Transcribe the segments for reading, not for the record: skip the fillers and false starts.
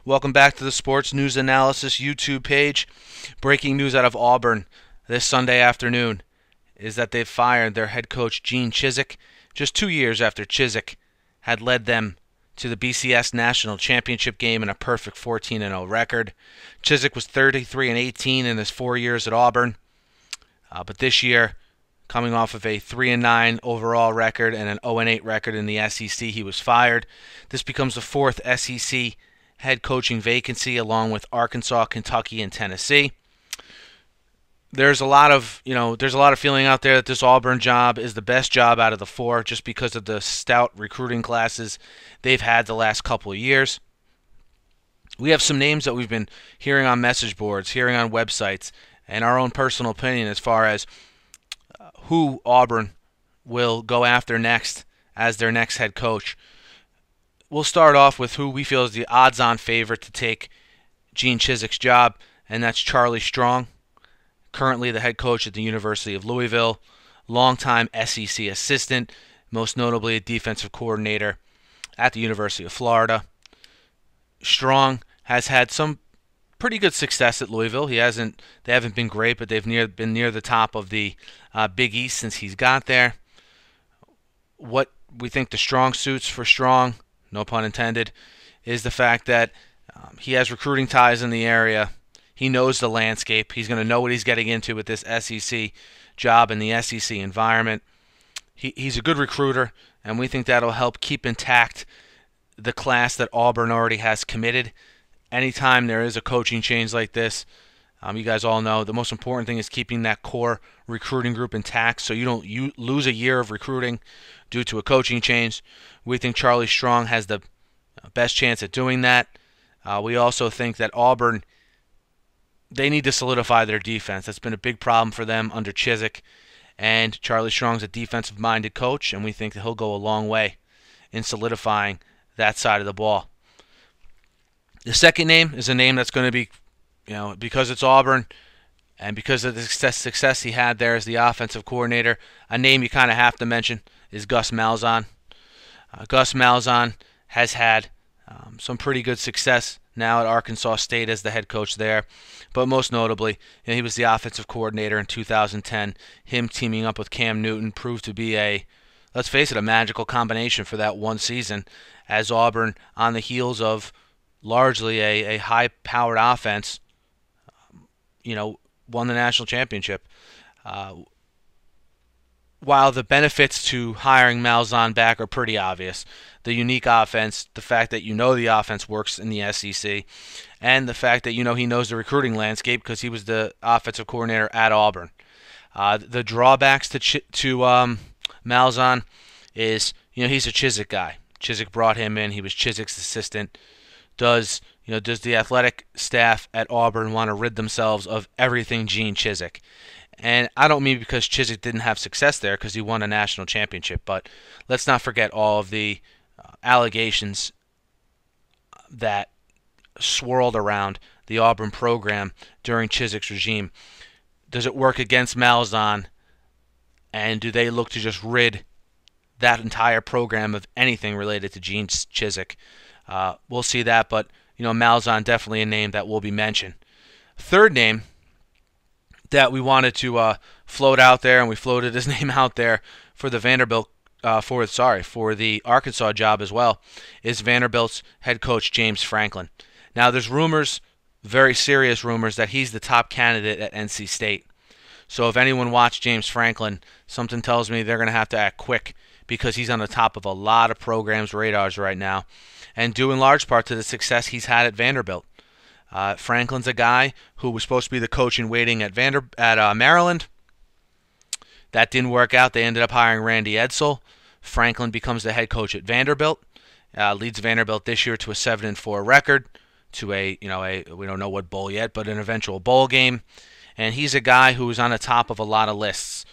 Welcome back to the Sports News Analysis YouTube page. Breaking news out of Auburn this Sunday afternoon is that they've fired their head coach, Gene Chizik, just 2 years after Chizik had led them to the BCS National Championship game in a perfect 14-0 record. Chizik was 33-18 in his 4 years at Auburn, but this year, coming off of a 3-9 overall record and an 0-8 record in the SEC, he was fired. This becomes the fourth SEC head coaching vacancy, along with Arkansas, Kentucky, and Tennessee. There's a lot of feeling out there that this Auburn job is the best job out of the four, just because of the stout recruiting classes they've had the last couple of years. We have some names that we've been hearing on message boards, hearing on websites, and our own personal opinion as far as who Auburn will go after next as their next head coach. We'll start off with who we feel is the odds-on favorite to take Gene Chizik's job, and that's Charlie Strong, currently the head coach at the University of Louisville, longtime SEC assistant, most notably a defensive coordinator at the University of Florida. Strong has had some pretty good success at Louisville. They haven't been great, but they've been near the top of the Big East since he's got there. What we think the strong suits for Strong, no pun intended, is the fact that he has recruiting ties in the area. He knows the landscape. He's going to know what he's getting into with this SEC job in the SEC environment. He's a good recruiter, and we think that'll help keep intact the class that Auburn already has committed. Anytime there is a coaching change like this, you guys all know the most important thing is keeping that core recruiting group intact so you don't lose a year of recruiting due to a coaching change. We think Charlie Strong has the best chance at doing that. We also think that Auburn, they need to solidify their defense. That's been a big problem for them under Chizik, and Charlie Strong's a defensive-minded coach, and we think that he'll go a long way in solidifying that side of the ball. The second name is a name that's going to be, because it's Auburn and because of the success he had there as the offensive coordinator, a name you kind of have to mention is Gus Malzahn. Gus Malzahn has had some pretty good success now at Arkansas State as the head coach there, but most notably, he was the offensive coordinator in 2010. Him teaming up with Cam Newton proved to be let's face it, a magical combination for that one season, as Auburn, on the heels of largely a high-powered offense, won the national championship. While the benefits to hiring Malzahn back are pretty obvious, the unique offense, the fact that the offense works in the SEC, and the fact that he knows the recruiting landscape because he was the offensive coordinator at Auburn. The drawbacks to Malzahn is, he's a Chizik guy. Chizik brought him in. He was Chizik's assistant. Does the athletic staff at Auburn want to rid themselves of everything Gene Chizik? And I don't mean because Chizik didn't have success there because he won a national championship, but let's not forget all of the allegations that swirled around the Auburn program during Chizik's regime. Does it work against Malzahn, and do they look to just rid that entire program of anything related to Gene Chizik? We'll see that, but Malzahn definitely a name that will be mentioned. Third name that we wanted to float out there, and we floated his name out there for the for the Arkansas job as well, is Vanderbilt's head coach James Franklin. Now, there's rumors, very serious rumors, that he's the top candidate at NC State. So if anyone watched James Franklin, something tells me they're going to have to act quick because he's on the top of a lot of programs' radars right now, and due in large part to the success he's had at Vanderbilt. Franklin's a guy who was supposed to be the coach in waiting at Maryland. That didn't work out. They ended up hiring Randy Edsall. Franklin becomes the head coach at Vanderbilt. Leads Vanderbilt this year to a 7-4 record, to a we don't know what bowl yet, but an eventual bowl game. And he's a guy who is on the top of a lot of lists.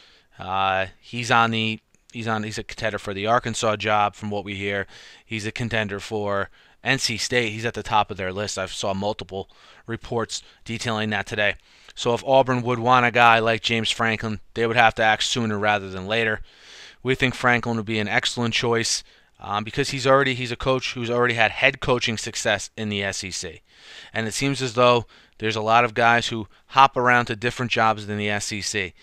He's a contender for the Arkansas job, from what we hear. He's a contender for NC State. He's at the top of their list. I saw multiple reports detailing that today. So if Auburn would want a guy like James Franklin, they would have to act sooner rather than later. We think Franklin would be an excellent choice. because he's a coach who's already had head coaching success in the SEC. And it seems as though there's a lot of guys who hop around to different jobs in the SEC.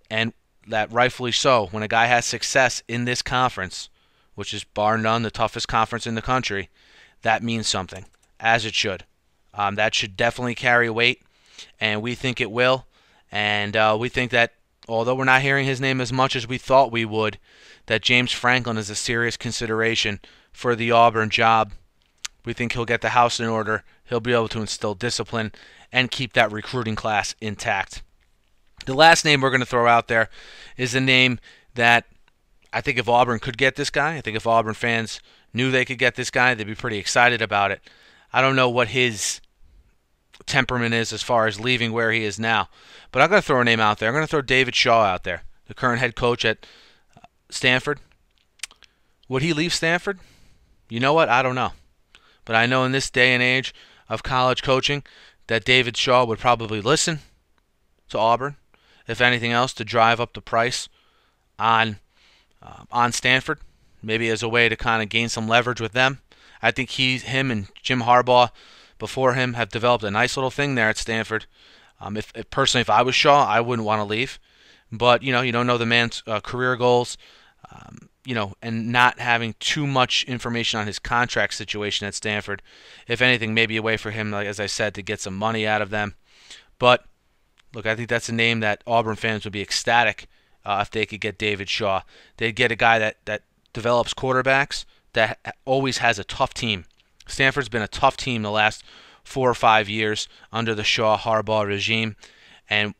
And that rightfully so. When a guy has success in this conference, which is bar none the toughest conference in the country, that means something, as it should. That should definitely carry weight, and we think it will. And we think that although we're not hearing his name as much as we thought we would, that James Franklin is a serious consideration for the Auburn job. We think he'll get the house in order. He'll be able to instill discipline and keep that recruiting class intact. The last name we're going to throw out there is a name that I think if Auburn could get this guy, I think if Auburn fans knew they could get this guy, they'd be pretty excited about it. I don't know what his temperament is as far as leaving where he is now, but I'm going to throw a name out there. I'm going to throw David Shaw out there, the current head coach at Stanford. Would he leave Stanford? You know what? I don't know. But I know in this day and age of college coaching that David Shaw would probably listen to Auburn, if anything else, to drive up the price on Stanford, maybe as a way to kind of gain some leverage with them. I think him and Jim Harbaugh before him have developed a nice little thing there at Stanford. Personally, if I was Shaw, I wouldn't want to leave. But, you don't know the man's career goals, and not having too much information on his contract situation at Stanford. If anything, maybe a way for him, like as I said, to get some money out of them. But, look, I think that's a name that Auburn fans would be ecstatic if they could get David Shaw. They'd get a guy that develops quarterbacks, that always has a tough team. Stanford's been a tough team the last 4 or 5 years under the Shaw-Harbaugh regime. And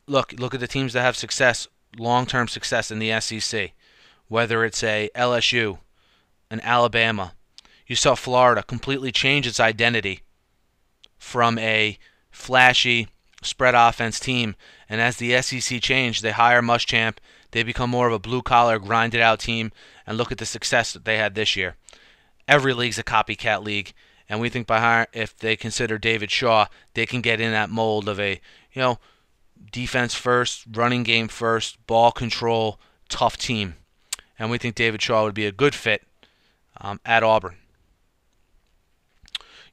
look at the teams that have success, long-term success in the SEC. Whether it's a LSU, an Alabama. You saw Florida completely change its identity from a flashy spread offense team, and as the SEC changed, they hire Muschamp. They become more of a blue-collar, grinded-out team, and look at the success that they had this year. Every league's a copycat league, and we think if they consider David Shaw, they can get in that mold of a defense first, running game first, ball control, tough team. And we think David Shaw would be a good fit at Auburn.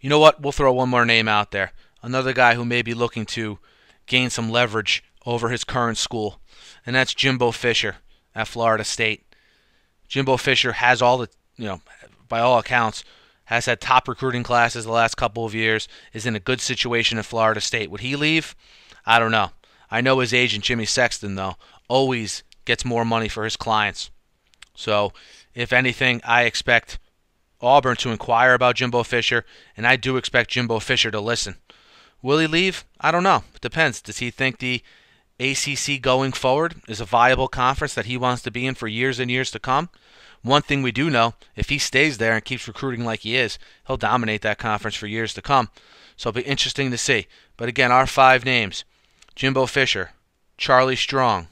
You know what? We'll throw one more name out there. Another guy who may be looking to gain some leverage over his current school, and that's Jimbo Fisher at Florida State. Jimbo Fisher has by all accounts, has had top recruiting classes the last couple of years, is in a good situation at Florida State. Would he leave? I don't know. I know his agent, Jimmy Sexton, though, always gets more money for his clients. So, if anything, I expect Auburn to inquire about Jimbo Fisher, and I do expect Jimbo Fisher to listen. Will he leave? I don't know. It depends. Does he think the ACC going forward is a viable conference that he wants to be in for years and years to come? One thing we do know, if he stays there and keeps recruiting like he is, he'll dominate that conference for years to come. So it'll be interesting to see. But again, our 5 names: Jimbo Fisher, Charlie Strong,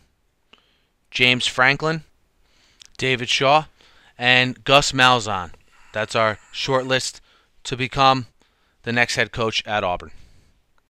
James Franklin, David Shaw, and Gus Malzahn. That's our short list to become the next head coach at Auburn.